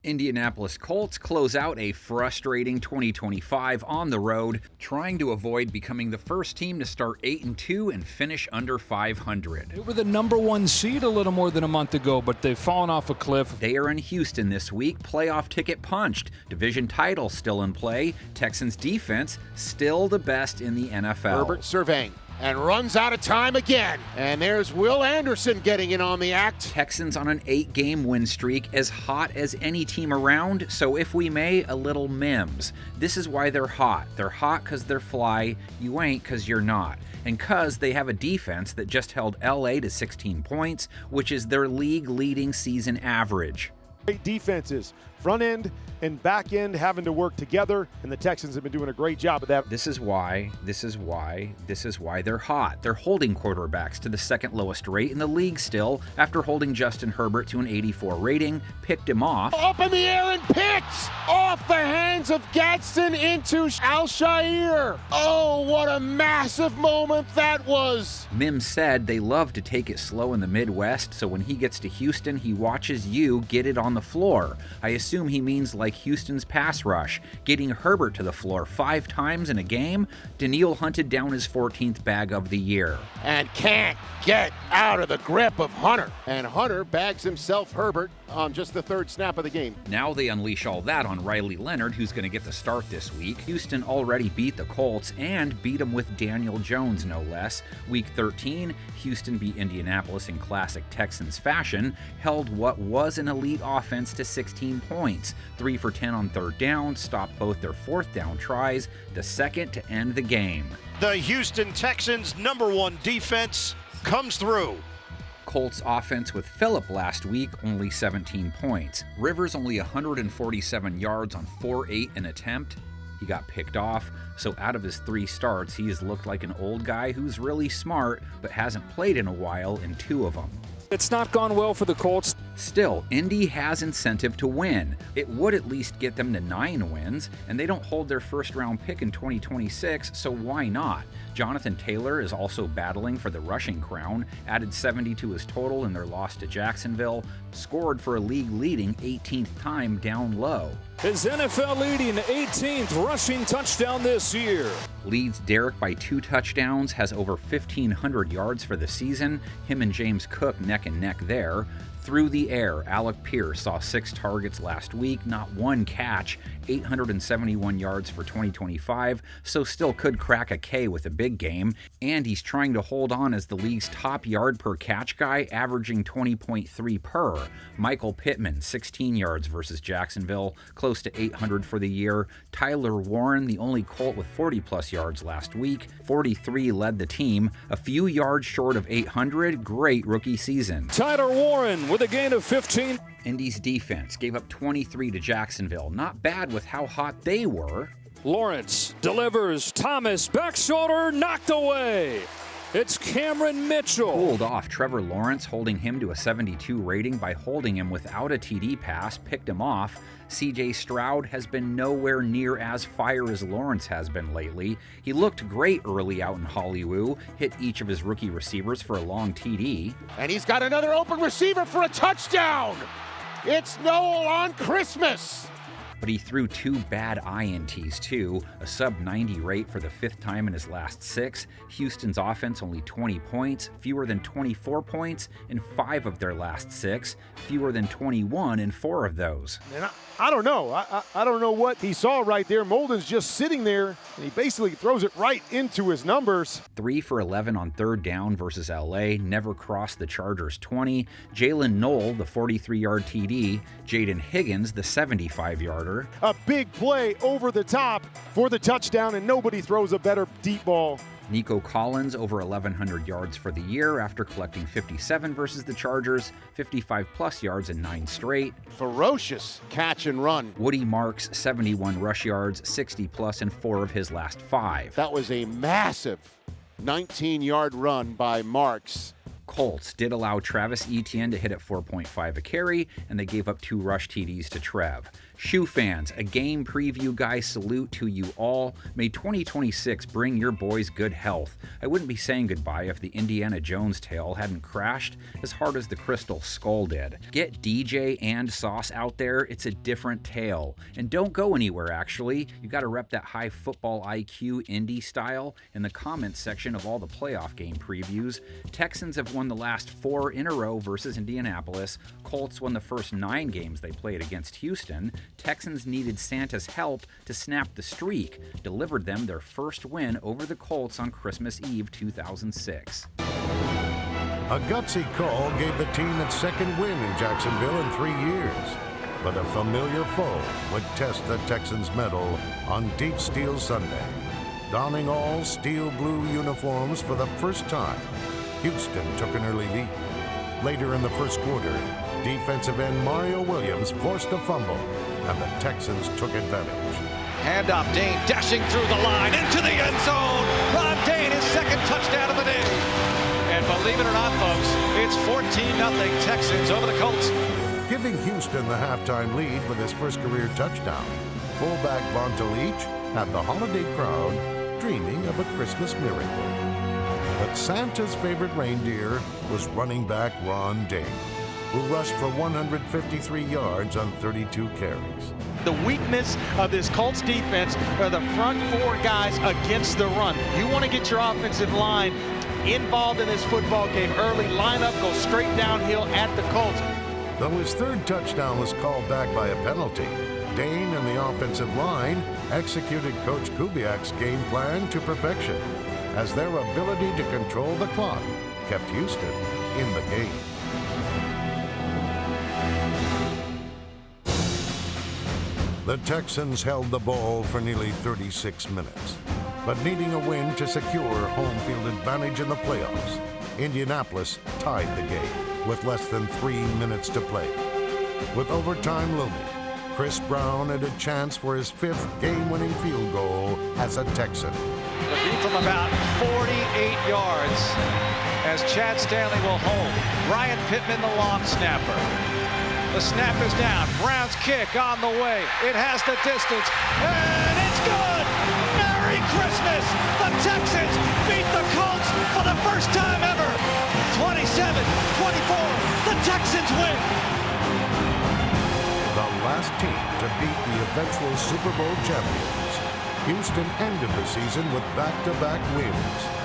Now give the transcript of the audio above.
Indianapolis Colts close out a frustrating 2025 on the road, trying to avoid becoming the first team to start 8-2 and finish under 500. They were the number one seed a little more than a month ago, but they've fallen off a cliff. They are in Houston this week, playoff ticket punched, division title still in play, Texans defense still the best in the NFL. Herbert surveying and runs out of time again. And there's Will Anderson getting in on the act. Texans on an 8-game win streak, as hot as any team around, so if we may, a little Mims. This is why they're hot. They're hot because they're fly. You ain't because you're not. And because they have a defense that just held LA to 16 points, which is their league-leading season average. Great defenses, front end and back end having to work together, and the Texans have been doing a great job of that. This is why they're hot. They're holding quarterbacks to the second lowest rate in the league still, after holding Justin Herbert to an 84 rating, picked him off. Up in the air and picked off the hands of Gadsden into Alshire. Oh, what a massive moment that was. Mims said they love to take it slow in the Midwest, so when he gets to Houston, he watches you get it on the floor. I assume he means like Houston's pass rush, getting Herbert to the floor 5 times in a game. Daniil hunted down his 14th bag of the year. And can't get out of the grip of Hunter. And Hunter bags himself Herbert on just the 3rd snap of the game. Now they unleash all that on Riley Leonard, who's going to get the start this week. Houston already beat the Colts and beat them with Daniel Jones, no less. Week 13, Houston beat Indianapolis in classic Texans fashion, held what was an elite offense to 16 points, 3 for 10 on 3rd down, stopped both their 4th down tries, the second to end the game. The Houston Texans' #1 defense comes through. Colts offense with Phillip last week, only 17 points. Rivers only 147 yards on 4-8 an attempt. He got picked off, so out of his 3 starts, he has looked like an old guy who's really smart, but hasn't played in a while in 2 of them. It's not gone well for the Colts. Still, Indy has incentive to win. It would at least get them to 9 wins, and they don't hold their first-round pick in 2026, so why not? Jonathan Taylor is also battling for the rushing crown, added 70 to his total in their loss to Jacksonville, scored for a league-leading 18th time down low. His NFL-leading 18th rushing touchdown this year. Leads Derek by 2 touchdowns, has over 1,500 yards for the season. Him and James Cook neck and neck there. Through the air, Alec Pierce saw 6 targets last week, not 1 catch, 871 yards for 2025, so still could crack a K with a big game. And he's trying to hold on as the league's top yard per catch guy, averaging 20.3 per. Michael Pittman, 16 yards versus Jacksonville, close to 800 for the year. Tyler Warren, the only Colt with 40-plus yards last week, 43 led the team, a few yards short of 800, great rookie season. Tyler Warren with a gain of 15. Indy's defense gave up 23 to Jacksonville. Not bad with how hot they were. Lawrence delivers. Thomas, back shoulder, knocked away. It's Cameron Mitchell. Pulled off Trevor Lawrence, holding him to a 72 rating by holding him without a TD pass, picked him off. CJ Stroud has been nowhere near as fire as Lawrence has been lately. He looked great early out in Hollywood, hit each of his rookie receivers for a long TD. And he's got another open receiver for a touchdown. It's Noel on Christmas. But he threw 2 bad INTs too, a sub-90 rate for the 5th time in his last 6. Houston's offense only 20 points, fewer than 24 points in 5 of their last 6, fewer than 21 in 4 of those. And I don't know. I don't know what he saw right there. Molden's just sitting there, and he basically throws it right into his numbers. 3 for 11 on 3rd down versus LA, never crossed the Chargers' 20. Jalen Knoll, the 43-yard TD. Jaden Higgins, the 75-yarder. A big play over the top for the touchdown, and nobody throws a better deep ball. Nico Collins over 1,100 yards for the year after collecting 57 versus the Chargers, 55-plus yards in 9 straight. Ferocious catch and run. Woody Marks, 71 rush yards, 60-plus in 4 of his last 5. That was a massive 19-yard run by Marks Colts did allow Travis Etienne to hit at 4.5 a carry, and they gave up 2 rush TDs to Trev. Shoe fans, a game preview guy salute to you all. May 2026 bring your boys good health. I wouldn't be saying goodbye if the Indiana Jones tail hadn't crashed as hard as the Crystal Skull did. Get DJ and Sauce out there, it's a different tale. And don't go anywhere, actually. You gotta rep that high football IQ Indy style in the comments section of all the playoff game previews. Texans have won the last 4 in a row versus Indianapolis. Colts won the first 9 games they played against Houston. Texans needed Santa's help to snap the streak, delivered them their first win over the Colts on Christmas Eve 2006. A gutsy call gave the team its second win in Jacksonville in 3 years. But a familiar foe would test the Texans' mettle on Deep Steel Sunday. Donning all steel blue uniforms for the first time, Houston took an early lead. Later in the first quarter, defensive end Mario Williams forced a fumble, and the Texans took advantage. Handoff, Dane dashing through the line into the end zone. Ron Dane, his second touchdown of the day. And believe it or not, folks, it's 14-0 Texans over the Colts. Giving Houston the halftime lead with his first career touchdown, fullback Vonta Leach had the holiday crowd dreaming of a Christmas miracle. But Santa's favorite reindeer was running back Ron Dane, who rushed for 153 yards on 32 carries. The weakness of this Colts defense are the front 4 guys against the run. You want to get your offensive line involved in this football game early. Line up, go straight downhill at the Colts. Though his third touchdown was called back by a penalty, Dane and the offensive line executed Coach Kubiak's game plan to perfection, as their ability to control the clock kept Houston in the game. The Texans held the ball for nearly 36 minutes, but needing a win to secure home field advantage in the playoffs, Indianapolis tied the game with less than 3 minutes to play. With overtime looming, Chris Brown had a chance for his 5th game-winning field goal as a Texan. The beat from about 48 yards as Chad Stanley will hold. Ryan Pittman, the long snapper. The snap is down. Brown's kick on the way. It has the distance, and it's good! Merry Christmas! The Texans beat the Colts for the first time ever! 27-24, the Texans win! The last team to beat the eventual Super Bowl champions, Houston ended the season with back-to-back wins.